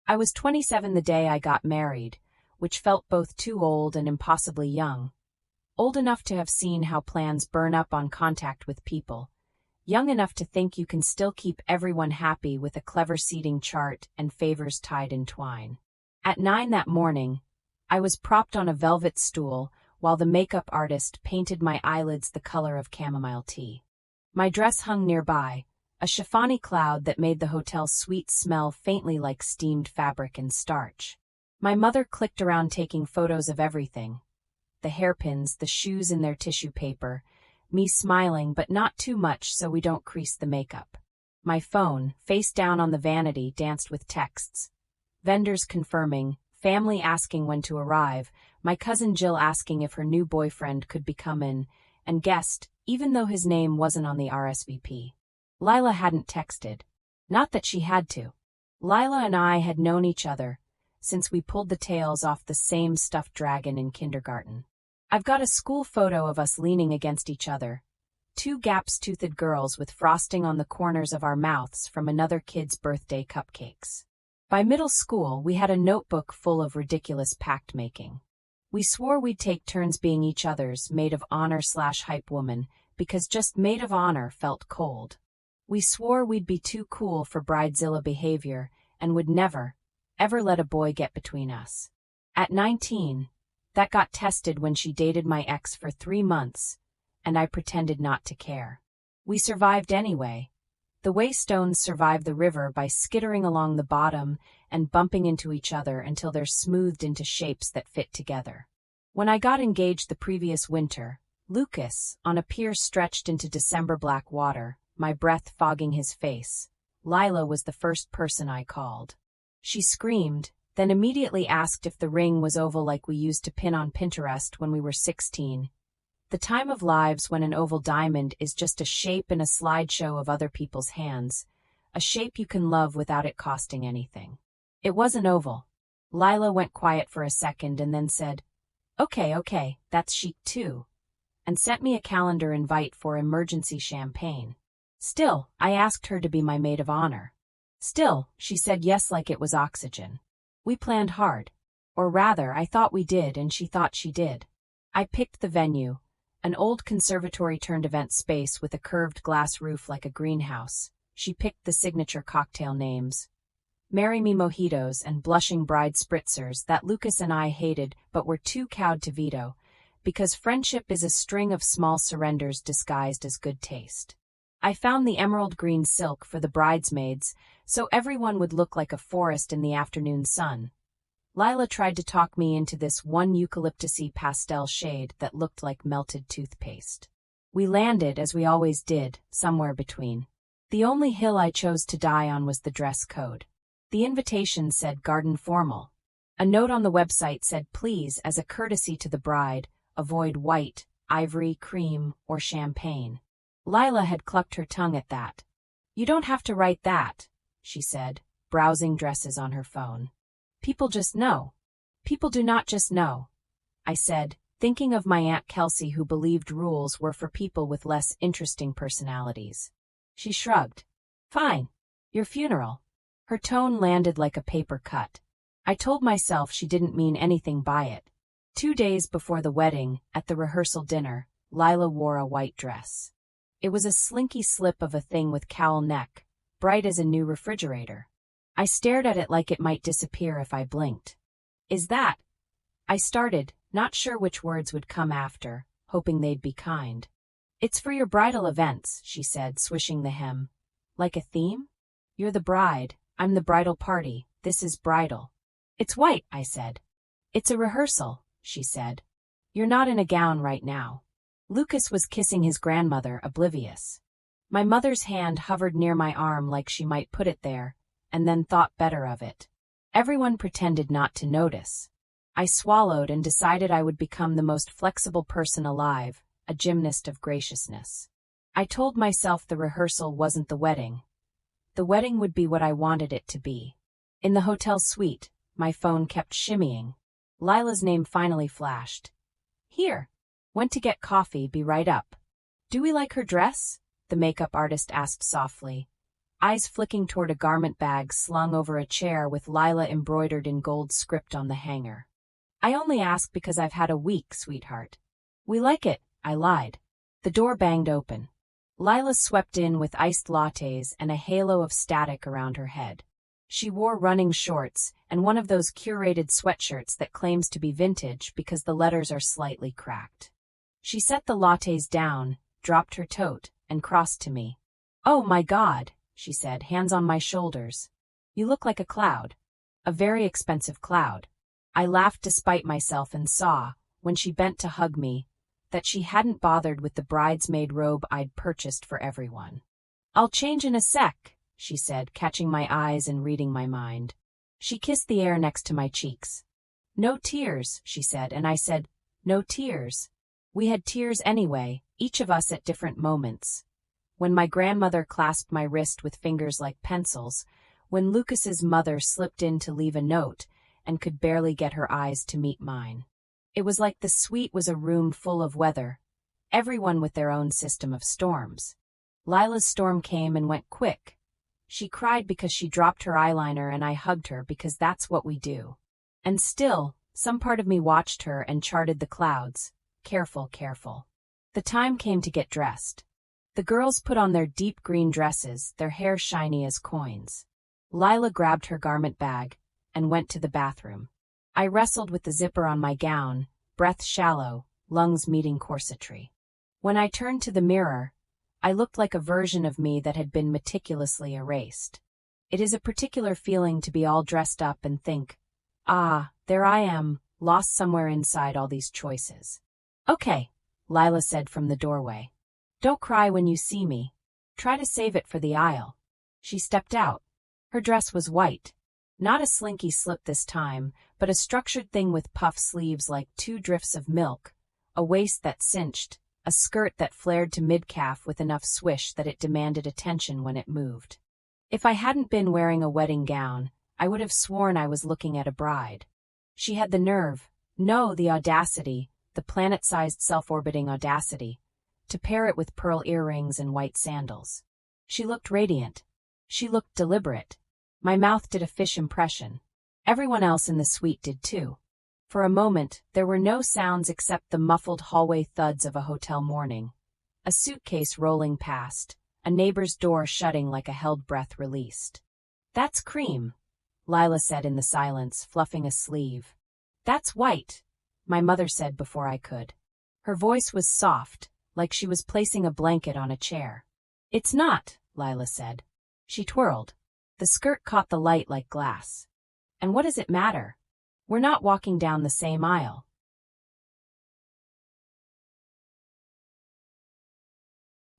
I was 27 the day I got married, which felt both too old and impossibly young. Old enough to have seen how plans burn up on contact with people. Young enough to think you can still keep everyone happy with a clever seating chart and favors tied in twine. At 9 that morning, I was propped on a velvet stool while the makeup artist painted my eyelids the color of chamomile tea. My dress hung nearby, a chiffony cloud that made the hotel's suite smell faintly like steamed fabric and starch. My mother clicked around taking photos of everything. The hairpins, the shoes in their tissue paper, me smiling but not too much so we don't crease the makeup. My phone, face down on the vanity, danced with texts. Vendors confirming, family asking when to arrive, my cousin Jill asking if her new boyfriend could be coming, and guest, even though his name wasn't on the RSVP. Lila hadn't texted. Not that she had to. Lila and I had known each other since we pulled the tails off the same stuffed dragon in kindergarten. I've got a school photo of us leaning against each other, two gaps-toothed girls with frosting on the corners of our mouths from another kid's birthday cupcakes. By middle school, we had a notebook full of ridiculous pact-making. We swore we'd take turns being each other's maid of honor/hype woman because just maid of honor felt cold. We swore we'd be too cool for bridezilla behavior and would never, ever let a boy get between us. At 19, that got tested when she dated my ex for 3 months, and I pretended not to care. We survived anyway. The way stones survive the river by skittering along the bottom and bumping into each other until they're smoothed into shapes that fit together. When I got engaged the previous winter, Lucas, on a pier stretched into December black water, my breath fogging his face, Lila was the first person I called. She screamed, then immediately asked if the ring was oval like we used to pin on Pinterest when we were 16. The time of lives when an oval diamond is just a shape in a slideshow of other people's hands, a shape you can love without it costing anything. It was an oval. Lila went quiet for a second and then said, Okay, that's chic too, and sent me a calendar invite for emergency champagne. Still, I asked her to be my maid of honor. Still, she said yes like it was oxygen. We planned hard. Or rather, I thought we did and she thought she did. I picked the venue, an old conservatory-turned-event space with a curved glass roof like a greenhouse. She picked the signature cocktail names. Marry Me Mojitos and Blushing Bride Spritzers that Lucas and I hated but were too cowed to veto, because friendship is a string of small surrenders disguised as good taste. I found the emerald green silk for the bridesmaids, so everyone would look like a forest in the afternoon sun. Lila tried to talk me into this one eucalyptusy pastel shade that looked like melted toothpaste. We landed, as we always did, somewhere between. The only hill I chose to die on was the dress code. The invitation said garden formal. A note on the website said please, as a courtesy to the bride, avoid white, ivory, cream, or champagne. Lila had clucked her tongue at that. You don't have to write that, she said, browsing dresses on her phone. People just know. People do not just know, I said, thinking of my Aunt Kelsey who believed rules were for people with less interesting personalities. She shrugged. Fine. Your funeral. Her tone landed like a paper cut. I told myself she didn't mean anything by it. 2 days before the wedding, at the rehearsal dinner, Lila wore a white dress. It was a slinky slip of a thing with cowl neck, bright as a new refrigerator. I stared at it like it might disappear if I blinked. Is that? I started, not sure which words would come after, hoping they'd be kind. It's for your bridal events, she said, swishing the hem. Like a theme? You're the bride, I'm the bridal party, this is bridal. It's white, I said. It's a rehearsal, she said. You're not in a gown right now. Lucas was kissing his grandmother, oblivious. My mother's hand hovered near my arm like she might put it there, and then thought better of it. Everyone pretended not to notice. I swallowed and decided I would become the most flexible person alive, a gymnast of graciousness. I told myself the rehearsal wasn't the wedding. The wedding would be what I wanted it to be. In the hotel suite, my phone kept shimmying. Lila's name finally flashed. Here. Went to get coffee, be right up. Do we like her dress? The makeup artist asked softly. eyes flicking toward a garment bag slung over a chair with Lila embroidered in gold script on the hanger. I only ask because I've had a week, sweetheart. We like it, I lied. The door banged open. Lila swept in with iced lattes and a halo of static around her head. She wore running shorts and one of those curated sweatshirts that claims to be vintage because the letters are slightly cracked. She set the lattes down, dropped her tote, and crossed to me. "Oh my God," she said, hands on my shoulders. "You look like a cloud. A very expensive cloud." I laughed despite myself and saw, when she bent to hug me, that she hadn't bothered with the bridesmaid robe I'd purchased for everyone. "I'll change in a sec," she said, catching my eyes and reading my mind. She kissed the air next to my cheeks. "No tears," she said, and I said, "No tears." We had tears anyway, each of us at different moments. When my grandmother clasped my wrist with fingers like pencils, when Lucas's mother slipped in to leave a note and could barely get her eyes to meet mine. It was like the suite was a room full of weather, everyone with their own system of storms. Lila's storm came and went quick. She cried because she dropped her eyeliner and I hugged her because that's what we do. And still, some part of me watched her and charted the clouds. Careful, careful. The time came to get dressed. The girls put on their deep green dresses, their hair shiny as coins. Lila grabbed her garment bag and went to the bathroom. I wrestled with the zipper on my gown, breath shallow, lungs meeting corsetry. When I turned to the mirror, I looked like a version of me that had been meticulously erased. It is a particular feeling to be all dressed up and think, "Ah, there I am, lost somewhere inside all these choices." "Okay," Lila said from the doorway. "Don't cry when you see me. Try to save it for the aisle." She stepped out. Her dress was white. Not a slinky slip this time, but a structured thing with puff sleeves like two drifts of milk, a waist that cinched, a skirt that flared to mid-calf with enough swish that it demanded attention when it moved. If I hadn't been wearing a wedding gown, I would have sworn I was looking at a bride. She had the nerve, no, the audacity, the planet-sized self-orbiting audacity, to pair it with pearl earrings and white sandals. She looked radiant. She looked deliberate. My mouth did a fish impression. Everyone else in the suite did too. For a moment, there were no sounds except the muffled hallway thuds of a hotel morning. A suitcase rolling past, a neighbor's door shutting like a held breath released. "That's cream," Lila said in the silence, fluffing a sleeve. "That's white," my mother said before I could. Her voice was soft, like she was placing a blanket on a chair. "It's not," Lila said. She twirled. The skirt caught the light like glass. "And what does it matter? We're not walking down the same aisle."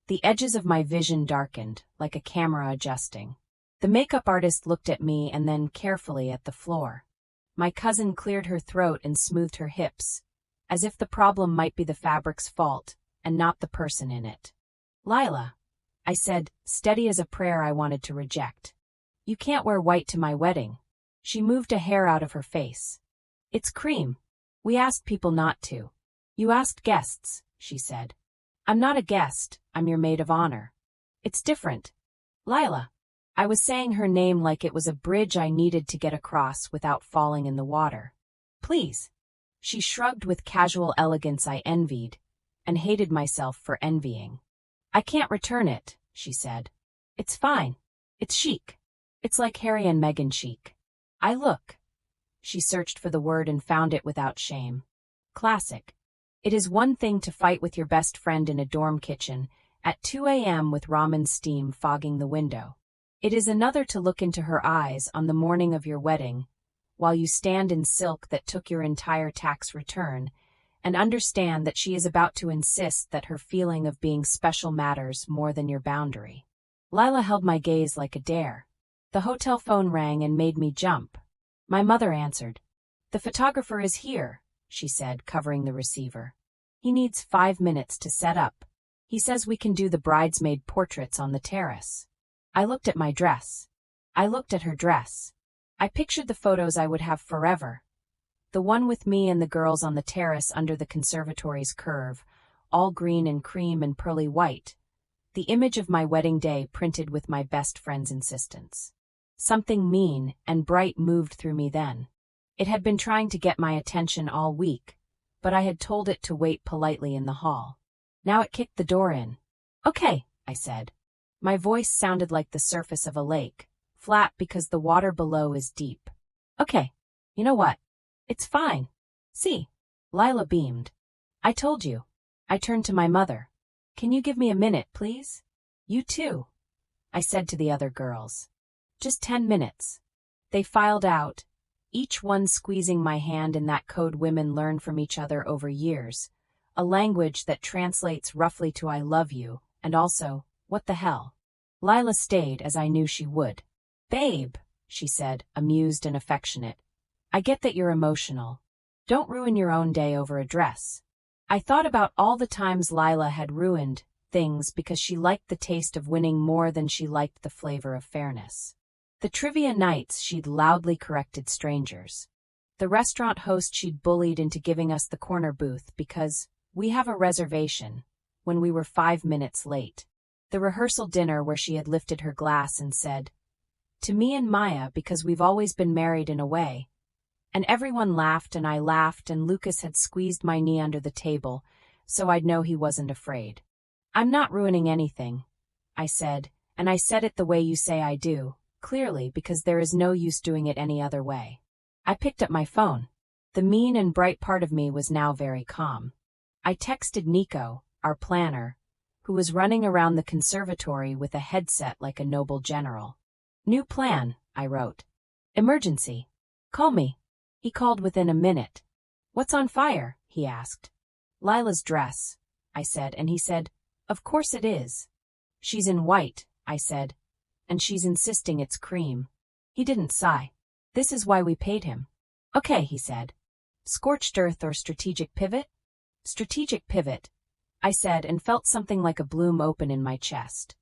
The edges of my vision darkened, like a camera adjusting. The makeup artist looked at me and then carefully at the floor. My cousin cleared her throat and smoothed her hips, as if the problem might be the fabric's fault and not the person in it. "Lila," I said, steady as a prayer I wanted to reject. "You can't wear white to my wedding." She moved a hair out of her face. "It's cream. We asked people not to." "You asked guests," she said. "I'm not a guest, I'm your maid of honor." "It's different." "Lila." I was saying her name like it was a bridge I needed to get across without falling in the water. "Please." She shrugged with casual elegance I envied, and hated myself for envying. "I can't return it," she said. "It's fine. It's chic. It's like Harry and Meghan chic." "I look." She searched for the word and found it without shame. "Classic." It is one thing to fight with your best friend in a dorm kitchen at 2 a.m. with ramen steam fogging the window. It is another to look into her eyes on the morning of your wedding, while you stand in silk that took your entire tax return, and understand that she is about to insist that her feeling of being special matters more than your boundary. Lila held my gaze like a dare. The hotel phone rang and made me jump. My mother answered. "The photographer is here," she said, covering the receiver. "He needs 5 minutes to set up. He says we can do the bridesmaid portraits on the terrace." I looked at my dress. I looked at her dress. I pictured the photos I would have forever. The one with me and the girls on the terrace under the conservatory's curve, all green and cream and pearly white. the image of my wedding day printed with my best friend's insistence. Something mean and bright moved through me then. It had been trying to get my attention all week, but I had told it to wait politely in the hall. Now it kicked the door in. "Okay," I said. My voice sounded like the surface of a lake, flat because the water below is deep. "Okay. You know what? It's fine. See." Lila beamed. "I told you." I turned to my mother. "Can you give me a minute, please?" "You too," I said to the other girls. "Just 10 minutes." They filed out, each one squeezing my hand in that code women learn from each other over years, a language that translates roughly to "I love you," and also, "What the hell?" Lila stayed, as I knew she would. "Babe," she said, amused and affectionate, "I get that you're emotional. Don't ruin your own day over a dress." I thought about all the times Lila had ruined things because she liked the taste of winning more than she liked the flavor of fairness. The trivia nights she'd loudly corrected strangers. The restaurant host she'd bullied into giving us the corner booth because we have a reservation when we were 5 minutes late. The rehearsal dinner where she had lifted her glass and said, "To me and Maya because we've always been married in a way." And everyone laughed and I laughed and Lucas had squeezed my knee under the table so I'd know he wasn't afraid. "I'm not ruining anything," I said, and I said it the way you say I do, clearly because there is no use doing it any other way. I picked up my phone. The mean and bright part of me was now very calm. I texted Nico, our planner, who was running around the conservatory with a headset like a noble general. "New plan," I wrote. "Emergency. Call me." He called within a minute. "What's on fire?" he asked. "Lila's dress," I said, and he said, "Of course it is." "She's in white," I said, "and she's insisting it's cream." He didn't sigh. "This is why we paid him." "Okay," he said. "Scorched earth or strategic pivot?" "Strategic pivot," I said, and felt something like a bloom open in my chest.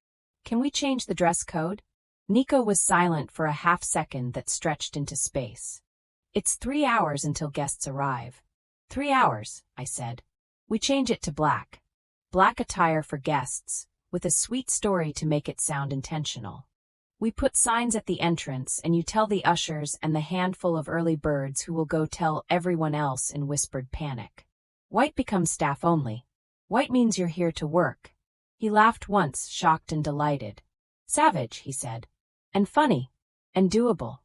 "Can we change the dress code?" Nico was silent for a half second that stretched into space. "It's 3 hours until guests arrive." 3 hours, I said. "We change it to black. Black attire for guests, with a sweet story to make it sound intentional. We put signs at the entrance and you tell the ushers and the handful of early birds who will go tell everyone else in whispered panic. White becomes staff only. White means you're here to work." He laughed once, shocked and delighted. "Savage," he said. "And funny. And doable.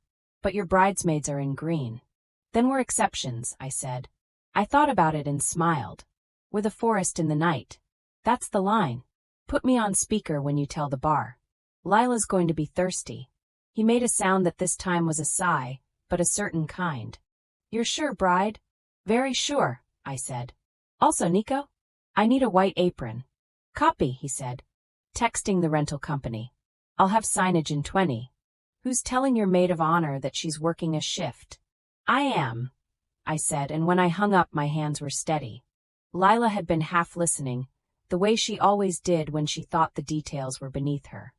But your bridesmaids are in green." "Then we're exceptions," I said. I thought about it and smiled. "We're the forest in the night. That's the line. Put me on speaker when you tell the bar. Lila's going to be thirsty." He made a sound that this time was a sigh, but a certain kind. "You're sure, bride?" "Very sure," I said. "Also, Nico? I need a white apron." "Copy," he said. Texting the rental company. "I'll have signage in 20. Who's telling your maid of honor that she's working a shift?" "I am," I said, and when I hung up my hands were steady. Lila had been half listening, the way she always did when she thought the details were beneath her.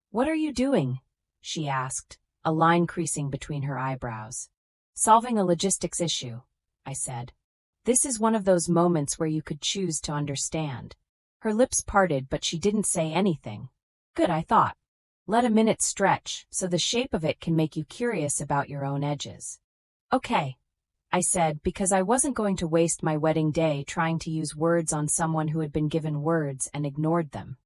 "What are you doing?" she asked, a line creasing between her eyebrows. "Solving a logistics issue," I said. This is one of those moments where you could choose to understand. Her lips parted, but she didn't say anything. Good, I thought. Let a minute stretch, so the shape of it can make you curious about your own edges. "Okay," I said, because I wasn't going to waste my wedding day trying to use words on someone who had been given words and ignored them.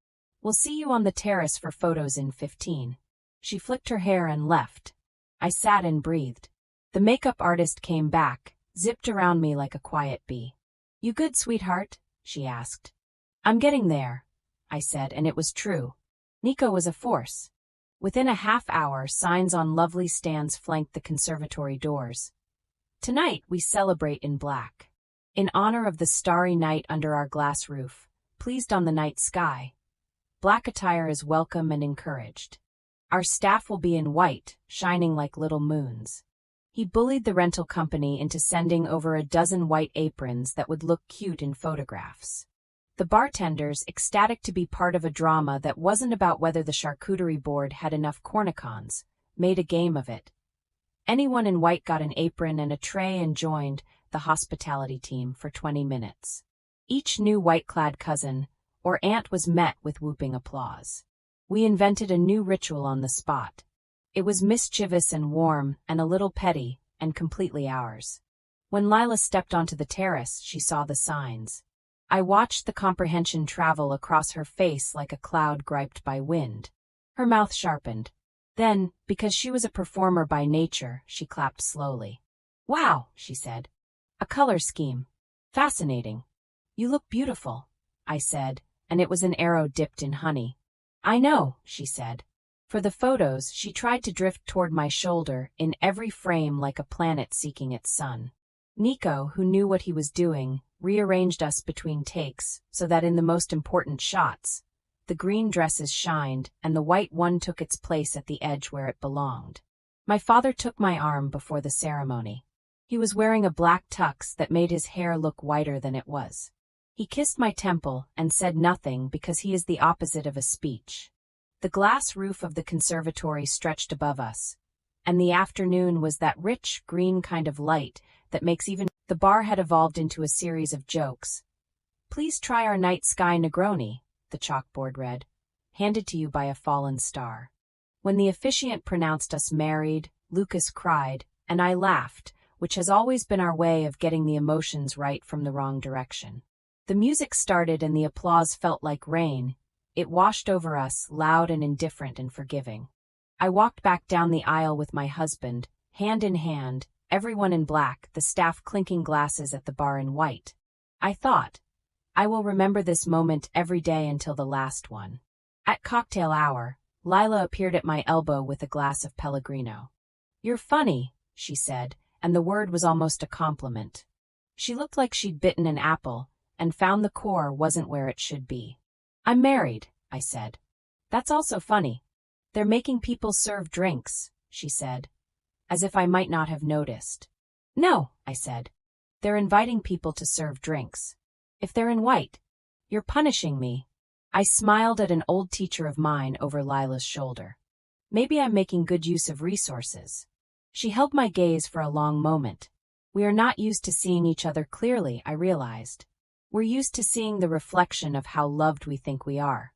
"We'll see you on the terrace for photos in 15. She flicked her hair and left. I sat and breathed. The makeup artist came back, zipped around me like a quiet bee. "You good, sweetheart?" she asked. "I'm getting there," I said, and it was true. Nico was a force. Within a half hour, signs on lovely stands flanked the conservatory doors. "Tonight we celebrate in black. In honor of the starry night under our glass roof, pleased on the night sky. Black attire is welcome and encouraged. Our staff will be in white, shining like little moons." He bullied the rental company into sending over a dozen white aprons that would look cute in photographs. The bartenders, ecstatic to be part of a drama that wasn't about whether the charcuterie board had enough cornicons, made a game of it. Anyone in white got an apron and a tray and joined the hospitality team for 20 minutes. Each new white-clad cousin, or aunt was met with whooping applause. We invented a new ritual on the spot. It was mischievous and warm and a little petty and completely ours. When Lila stepped onto the terrace, she saw the signs. I watched the comprehension travel across her face like a cloud griped by wind. Her mouth sharpened. Then, because she was a performer by nature, she clapped slowly. "Wow," she said. "A color scheme. Fascinating." "You look beautiful," I said, and it was an arrow dipped in honey. "I know," she said. For the photos, she tried to drift toward my shoulder, in every frame like a planet seeking its sun. Nico, who knew what he was doing, rearranged us between takes so that in the most important shots, the green dresses shined and the white one took its place at the edge where it belonged. My father took my arm before the ceremony. He was wearing a black tux that made his hair look whiter than it was. He kissed my temple and said nothing because he is the opposite of a speech. The glass roof of the conservatory stretched above us, and the afternoon was that rich, green kind of light that makes even the bar had evolved into a series of jokes. "Please try our night sky Negroni," the chalkboard read, handed to you by a fallen star. When the officiant pronounced us married, Lucas cried, and I laughed, which has always been our way of getting the emotions right from the wrong direction. The music started and the applause felt like rain. It washed over us, loud and indifferent and forgiving. I walked back down the aisle with my husband, hand in hand, everyone in black, the staff clinking glasses at the bar in white. I thought, I will remember this moment every day until the last one. At cocktail hour, Lila appeared at my elbow with a glass of Pellegrino. "You're funny," she said, and the word was almost a compliment. She looked like she'd bitten an apple, and found the core wasn't where it should be. "I'm married," I said. "That's also funny. They're making people serve drinks," she said, as if I might not have noticed. "No," I said. "They're inviting people to serve drinks. If they're in white, you're punishing me." I smiled at an old teacher of mine over Lila's shoulder. Maybe I'm making good use of resources. She held my gaze for a long moment. We are not used to seeing each other clearly, I realized. We're used to seeing the reflection of how loved we think we are.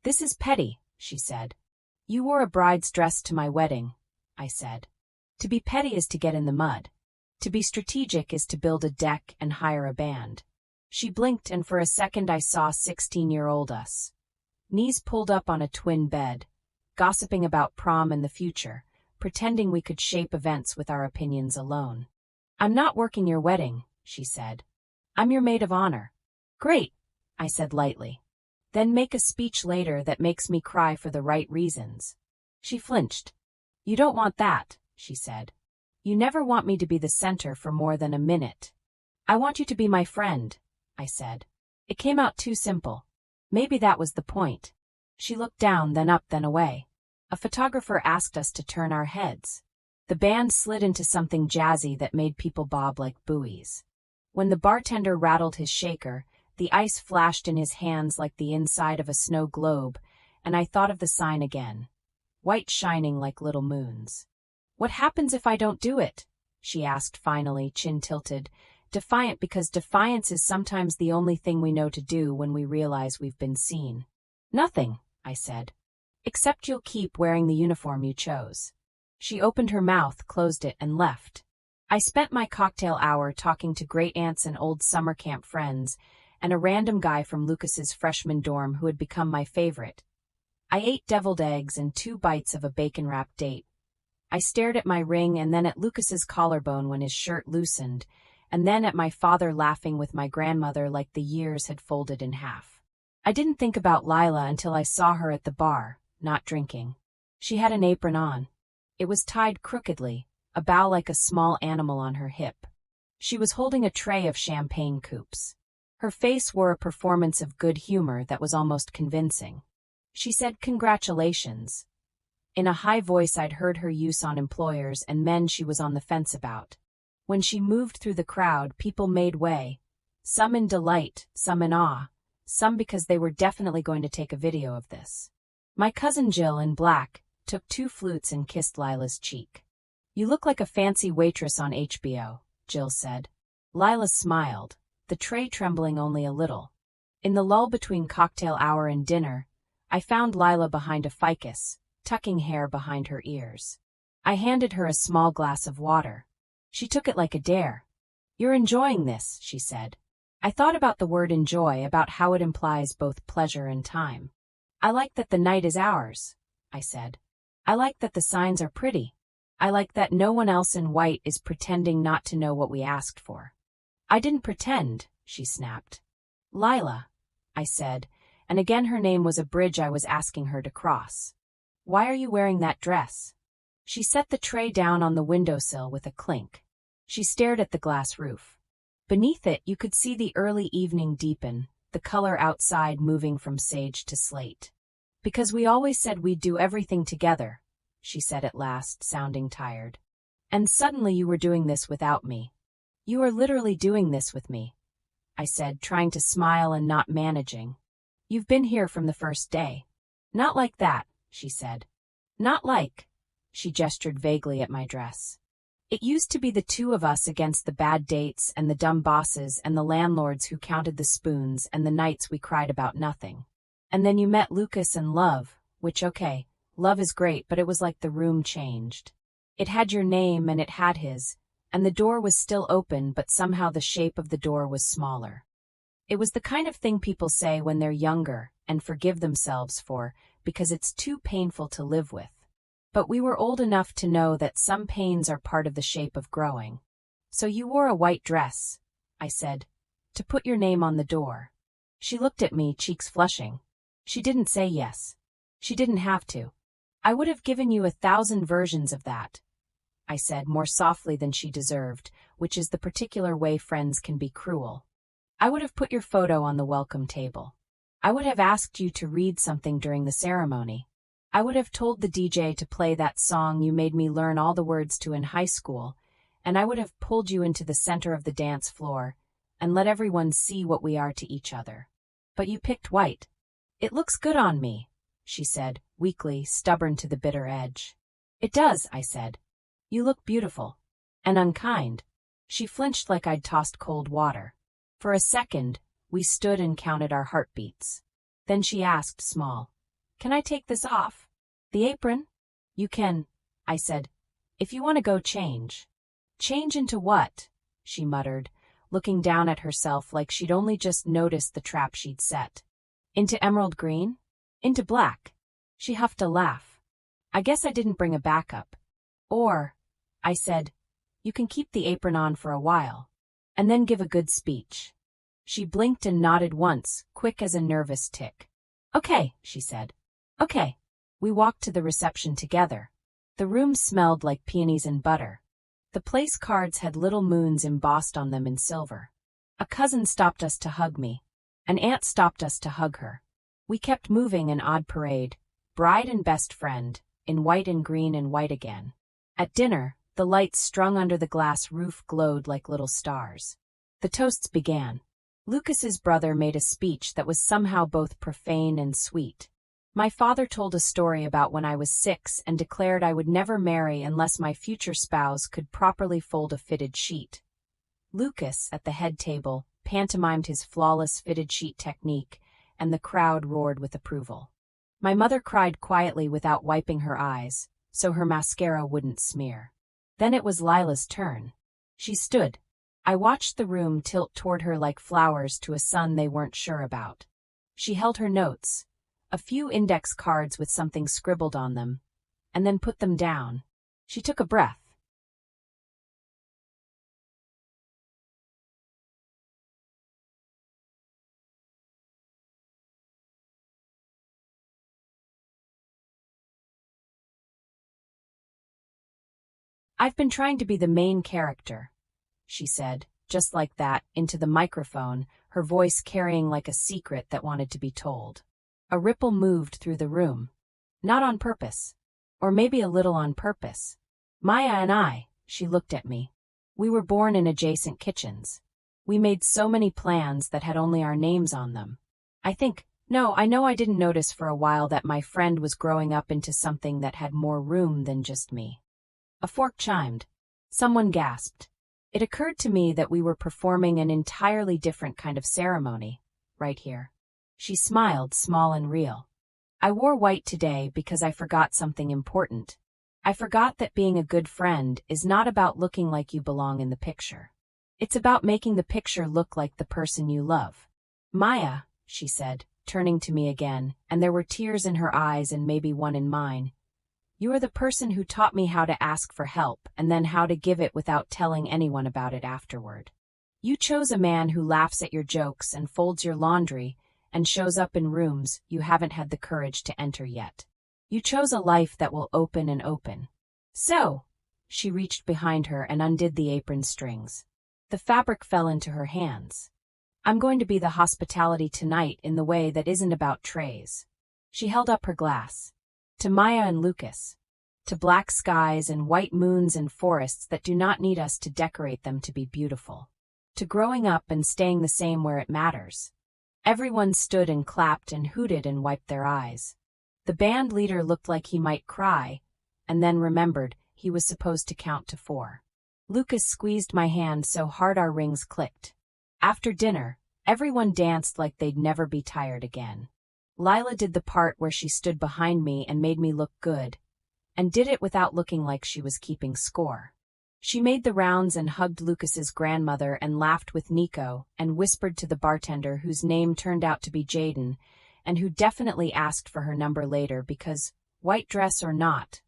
"This is petty," she said. "You wore a bride's dress to my wedding," I said. To be petty is to get in the mud. To be strategic is to build a deck and hire a band. She blinked and for a second I saw 16-year-old us. Knees pulled up on a twin bed, gossiping about prom and the future, pretending we could shape events with our opinions alone. "I'm not working your wedding," she said. "I'm your maid of honor." "Great," I said lightly. "Then make a speech later that makes me cry for the right reasons." She flinched. "You don't want that," she said. "You never want me to be the center for more than a minute." "I want you to be my friend," I said. It came out too simple. Maybe that was the point. She looked down, then up, then away. A photographer asked us to turn our heads. The band slid into something jazzy that made people bob like buoys. When the bartender rattled his shaker, the ice flashed in his hands like the inside of a snow globe, and I thought of the sign again. White shining like little moons. "What happens if I don't do it?" she asked finally, chin tilted, defiant because defiance is sometimes the only thing we know to do when we realize we've been seen. "Nothing," I said. "Except you'll keep wearing the uniform you chose." She opened her mouth, closed it, and left. I spent my cocktail hour talking to great-aunts and old summer camp friends, and a random guy from Lucas's freshman dorm who had become my favorite. I ate deviled eggs and 2 bites of a bacon-wrapped date. I stared at my ring and then at Lucas's collarbone when his shirt loosened, and then at my father laughing with my grandmother like the years had folded in half. I didn't think about Lila until I saw her at the bar, not drinking. She had an apron on. It was tied crookedly, a bow like a small animal on her hip. She was holding a tray of champagne coupes. Her face wore a performance of good humor that was almost convincing. She said congratulations, in a high voice I'd heard her use on employers and men she was on the fence about. When she moved through the crowd, people made way, some in delight, some in awe, some because they were definitely going to take a video of this. My cousin Jill, in black, took 2 flutes and kissed Lila's cheek. "You look like a fancy waitress on HBO," Jill said. Lila smiled, the tray trembling only a little. In the lull between cocktail hour and dinner, I found Lila behind a ficus, tucking hair behind her ears. I handed her a small glass of water. She took it like a dare. "You're enjoying this," she said. I thought about the word enjoy, about how it implies both pleasure and time. "I like that the night is ours," I said. "I like that the signs are pretty. I like that no one else in white is pretending not to know what we asked for." "I didn't pretend," she snapped. "Lila," I said, and again her name was a bridge I was asking her to cross. "Why are you wearing that dress?" She set the tray down on the windowsill with a clink. She stared at the glass roof. Beneath it you could see the early evening deepen, the color outside moving from sage to slate. "Because we always said we'd do everything together," she said at last, sounding tired. "And suddenly you were doing this without me." "You are literally doing this with me," I said, trying to smile and not managing. "You've been here from the first day." "Not like that," she said. "Not like," she gestured vaguely at my dress. "It used to be the two of us against the bad dates and the dumb bosses and the landlords who counted the spoons and the nights we cried about nothing. And then you met Lucas and love, which, okay, love is great, but it was like the room changed. It had your name and it had his, and the door was still open, but somehow the shape of the door was smaller. It was the kind of thing people say when they're younger and forgive themselves for, because it's too painful to live with. But we were old enough to know that some pains are part of the shape of growing. So you wore a white dress," I said, "to put your name on the door." She looked at me, cheeks flushing. She didn't say yes. She didn't have to. "I would have given you 1,000 versions of that," I said, more softly than she deserved, which is the particular way friends can be cruel. "I would have put your photo on the welcome table. I would have asked you to read something during the ceremony. I would have told the DJ to play that song you made me learn all the words to in high school, and I would have pulled you into the center of the dance floor and let everyone see what we are to each other. But you picked white." "It looks good on me," she said, weakly, stubborn to the bitter edge. "It does," I said. "You look beautiful. And unkind." She flinched like I'd tossed cold water. For a second, we stood and counted our heartbeats. Then she asked, small, "Can I take this off? The apron?" "You can," I said, "if you want to go change." "Change into what?" she muttered, looking down at herself like she'd only just noticed the trap she'd set. "Into emerald green? Into black?" She huffed a laugh. "I guess I didn't bring a backup." "Or," I said, "you can keep the apron on for a while, and then give a good speech." She blinked and nodded once, quick as a nervous tick. "Okay," she said. "Okay." We walked to the reception together. The room smelled like peonies and butter. The place cards had little moons embossed on them in silver. A cousin stopped us to hug me. An aunt stopped us to hug her. We kept moving in odd parade, bride and best friend, in white and green and white again. At dinner, the lights strung under the glass roof glowed like little stars. The toasts began. Lucas's brother made a speech that was somehow both profane and sweet. My father told a story about when I was 6 and declared I would never marry unless my future spouse could properly fold a fitted sheet. Lucas, at the head table, pantomimed his flawless fitted sheet technique, and the crowd roared with approval. My mother cried quietly without wiping her eyes, so her mascara wouldn't smear. Then it was Lila's turn. She stood. I watched the room tilt toward her like flowers to a sun they weren't sure about. She held her notes, a few index cards with something scribbled on them, and then put them down. She took a breath. "I've been trying to be the main character," she said, just like that, into the microphone, her voice carrying like a secret that wanted to be told. A ripple moved through the room. Not on purpose. Or maybe a little on purpose. "Maya and I," she looked at me. "We were born in adjacent kitchens. We made so many plans that had only our names on them. I know I didn't notice for a while that my friend was growing up into something that had more room than just me." A fork chimed. Someone gasped. It occurred to me that we were performing an entirely different kind of ceremony. right here. She smiled, small and real. I wore white today because I forgot something important. I forgot that being a good friend is not about looking like you belong in the picture. It's about making the picture look like the person you love. Maya, she said, turning to me again, and there were tears in her eyes and maybe one in mine. You are the person who taught me how to ask for help and then how to give it without telling anyone about it afterward. You chose a man who laughs at your jokes and folds your laundry and shows up in rooms you haven't had the courage to enter yet. You chose a life that will open and open. So, she reached behind her and undid the apron strings. The fabric fell into her hands. I'm going to be the hospitality tonight in the way that isn't about trays. She held up her glass. To Maya and Lucas. To black skies and white moons and forests that do not need us to decorate them to be beautiful. To growing up and staying the same where it matters. Everyone stood and clapped and hooted and wiped their eyes. The band leader looked like he might cry, and then remembered he was supposed to count to 4. Lucas squeezed my hand so hard our rings clicked. After dinner, everyone danced like they'd never be tired again. Lila did the part where she stood behind me and made me look good, and did it without looking like she was keeping score. She made the rounds and hugged Lucas's grandmother and laughed with Nico and whispered to the bartender whose name turned out to be Jaden, and who definitely asked for her number later because, white dress or not,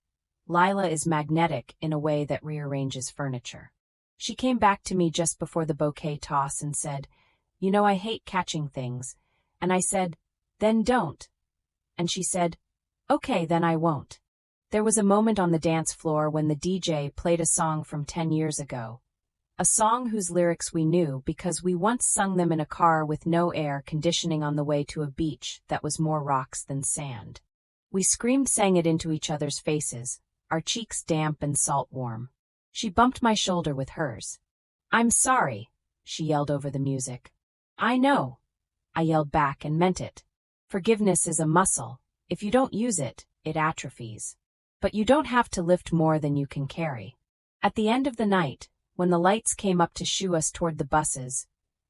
Lila is magnetic in a way that rearranges furniture. She came back to me just before the bouquet toss and said, "You know I hate catching things," and I said, "Then don't." And she said, "Okay, then I won't." There was a moment on the dance floor when the DJ played a song from 10 years ago. A song whose lyrics we knew because we once sung them in a car with no air conditioning on the way to a beach that was more rocks than sand. We sang it into each other's faces, our cheeks damp and salt warm. She bumped my shoulder with hers. "I'm sorry," she yelled over the music. "I know," I yelled back and meant it. Forgiveness is a muscle. If you don't use it, it atrophies. But you don't have to lift more than you can carry. At the end of the night, when the lights came up to shoo us toward the buses,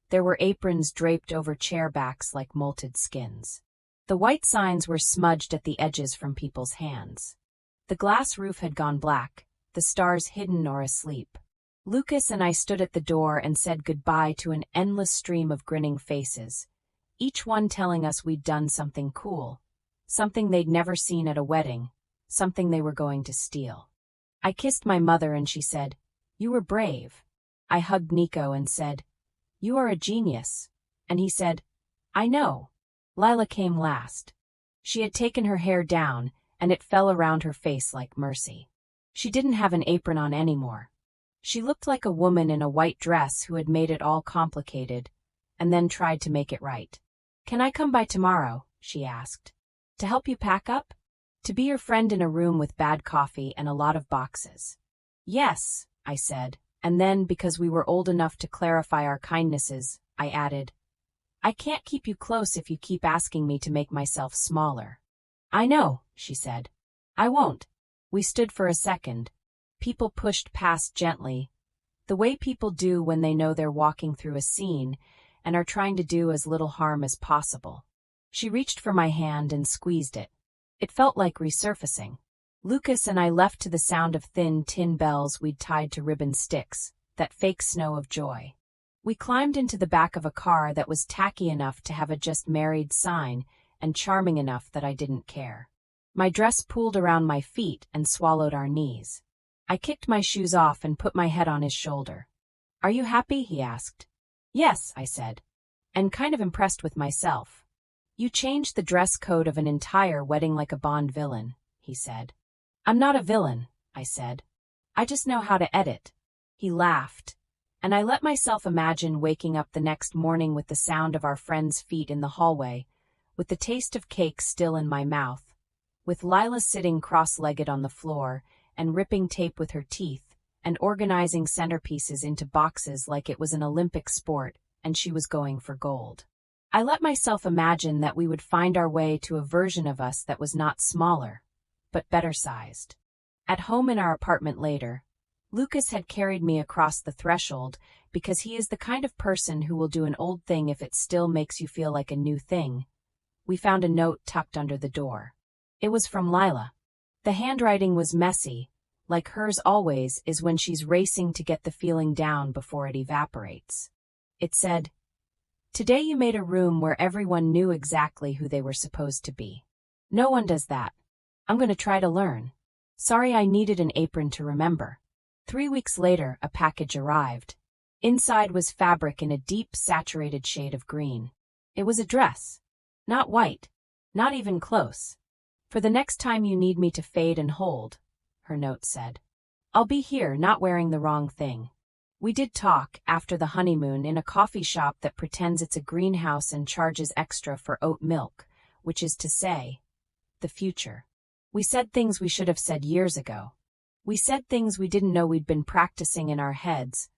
there were aprons draped over chair backs like molted skins. The white signs were smudged at the edges from people's hands. The glass roof had gone black, the stars hidden or asleep. Lucas and I stood at the door and said goodbye to an endless stream of grinning faces, each one telling us we'd done something cool, something they'd never seen at a wedding, something they were going to steal. I kissed my mother and she said, "You were brave." I hugged Nico and said, "You are a genius." And he said, "I know." Lila came last. She had taken her hair down, and it fell around her face like mercy. She didn't have an apron on anymore. She looked like a woman in a white dress who had made it all complicated, and then tried to make it right. "Can I come by tomorrow?" she asked. "To help you pack up? To be your friend in a room with bad coffee and a lot of boxes?" "Yes," I said, and then, because we were old enough to clarify our kindnesses, I added, "I can't keep you close if you keep asking me to make myself smaller." "I know," she said. "I won't." We stood for a second. People pushed past gently, the way people do when they know they're walking through a scene and are trying to do as little harm as possible. She reached for my hand and squeezed it. It felt like resurfacing. Lucas and I left to the sound of thin tin bells we'd tied to ribbon sticks, that fake snow of joy. We climbed into the back of a car that was tacky enough to have a "just married" sign and charming enough that I didn't care. My dress pooled around my feet and swallowed our knees. I kicked my shoes off and put my head on his shoulder. "Are you happy?" he asked. "Yes," I said, and kind of impressed with myself. "You changed the dress code of an entire wedding like a Bond villain," he said. "I'm not a villain," I said. "I just know how to edit." He laughed, and I let myself imagine waking up the next morning with the sound of our friends' feet in the hallway, with the taste of cake still in my mouth, with Lila sitting cross-legged on the floor and ripping tape with her teeth and organizing centerpieces into boxes like it was an Olympic sport and she was going for gold. I let myself imagine that we would find our way to a version of us that was not smaller, but better sized. At home in our apartment later, Lucas had carried me across the threshold because he is the kind of person who will do an old thing if it still makes you feel like a new thing. We found a note tucked under the door. It was from Lila. The handwriting was messy, like hers always is when she's racing to get the feeling down before it evaporates. It said, "Today you made a room where everyone knew exactly who they were supposed to be. No one does that. I'm going to try to learn. Sorry I needed an apron to remember." 3 weeks later, a package arrived. Inside was fabric in a deep, saturated shade of green. It was a dress. Not white. Not even close. "For the next time you need me to fade and hold," her note said. "I'll be here, not wearing the wrong thing." We did talk, after the honeymoon, in a coffee shop that pretends it's a greenhouse and charges extra for oat milk, which is to say, the future. We said things we should have said years ago. We said things we didn't know we'd been practicing in our heads,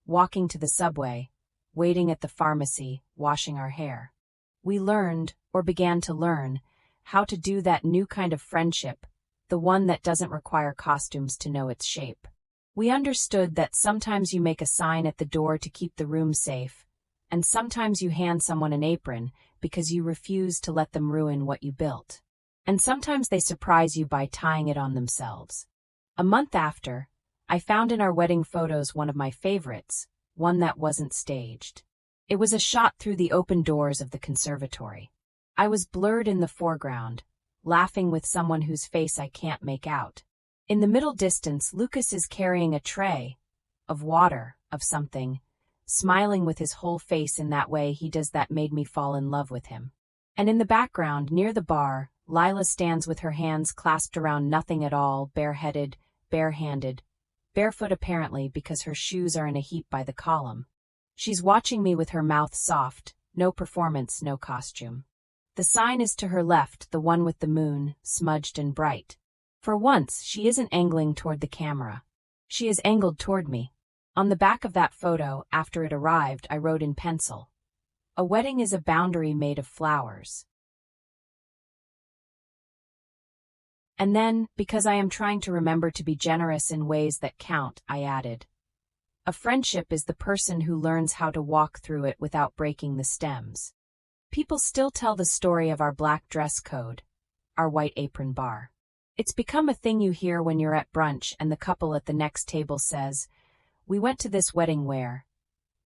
walking to the subway, waiting at the pharmacy, washing our hair. We learned, or began to learn, how to do that new kind of friendship, the one that doesn't require costumes to know its shape. We understood that sometimes you make a sign at the door to keep the room safe, and sometimes you hand someone an apron because you refuse to let them ruin what you built. And sometimes they surprise you by tying it on themselves. A month after, I found in our wedding photos one of my favorites, one that wasn't staged. It was a shot through the open doors of the conservatory. I was blurred in the foreground, laughing with someone whose face I can't make out. In the middle distance, Lucas is carrying a tray of water, of something, smiling with his whole face in that way he does that made me fall in love with him. And in the background, near the bar, Lila stands with her hands clasped around nothing at all, bareheaded, barehanded, barefoot apparently because her shoes are in a heap by the column. She's watching me with her mouth soft, no performance, no costume. The sign is to her left, the one with the moon, smudged and bright. For once, she isn't angling toward the camera. She is angled toward me. On the back of that photo, after it arrived, I wrote in pencil, "A wedding is a boundary made of flowers." And then, because I am trying to remember to be generous in ways that count, I added, "A friendship is the person who learns how to walk through it without breaking the stems." People still tell the story of our black dress code, our white apron bar. It's become a thing you hear when you're at brunch and the couple at the next table says, "We went to this wedding where,"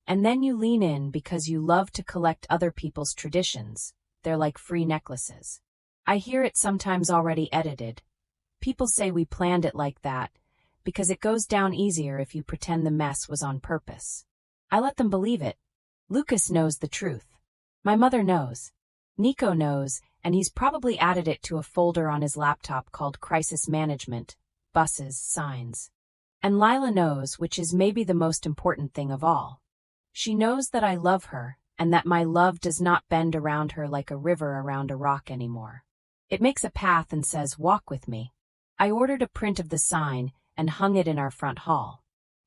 and then you lean in because you love to collect other people's traditions. They're like free necklaces. I hear it sometimes already edited. People say we planned it like that, because it goes down easier if you pretend the mess was on purpose. I let them believe it. Lucas knows the truth. My mother knows. Nico knows, and he's probably added it to a folder on his laptop called Crisis Management, Buses, Signs. And Lila knows, which is maybe the most important thing of all. She knows that I love her, and that my love does not bend around her like a river around a rock anymore. It makes a path and says, "Walk with me." I ordered a print of the sign and hung it in our front hall.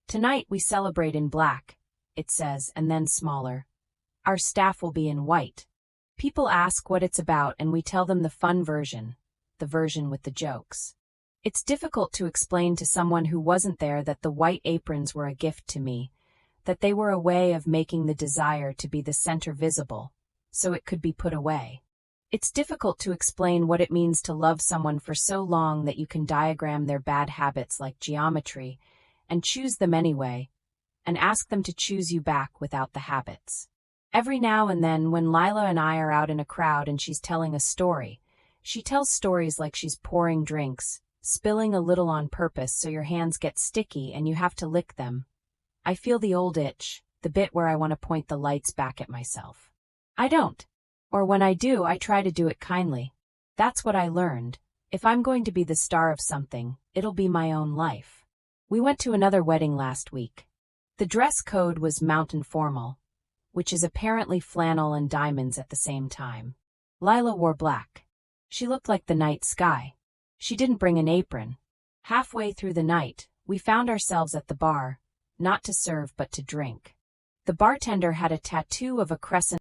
"Tonight we celebrate in black," it says, and then smaller. "Our staff will be in white." People ask what it's about and we tell them the fun version, the version with the jokes. It's difficult to explain to someone who wasn't there that the white aprons were a gift to me, that they were a way of making the desire to be the center visible, so it could be put away. It's difficult to explain what it means to love someone for so long that you can diagram their bad habits like geometry, and choose them anyway, and ask them to choose you back without the habits. Every now and then, when Lila and I are out in a crowd and she's telling a story, she tells stories like she's pouring drinks, spilling a little on purpose so your hands get sticky and you have to lick them. I feel the old itch, the bit where I want to point the lights back at myself. I don't. Or when I do, I try to do it kindly. That's what I learned. If I'm going to be the star of something, it'll be my own life. We went to another wedding last week. The dress code was mountain formal, which is apparently flannel and diamonds at the same time. Lila wore black. She looked like the night sky. She didn't bring an apron. Halfway through the night, we found ourselves at the bar, not to serve but to drink. The bartender had a tattoo of a crescent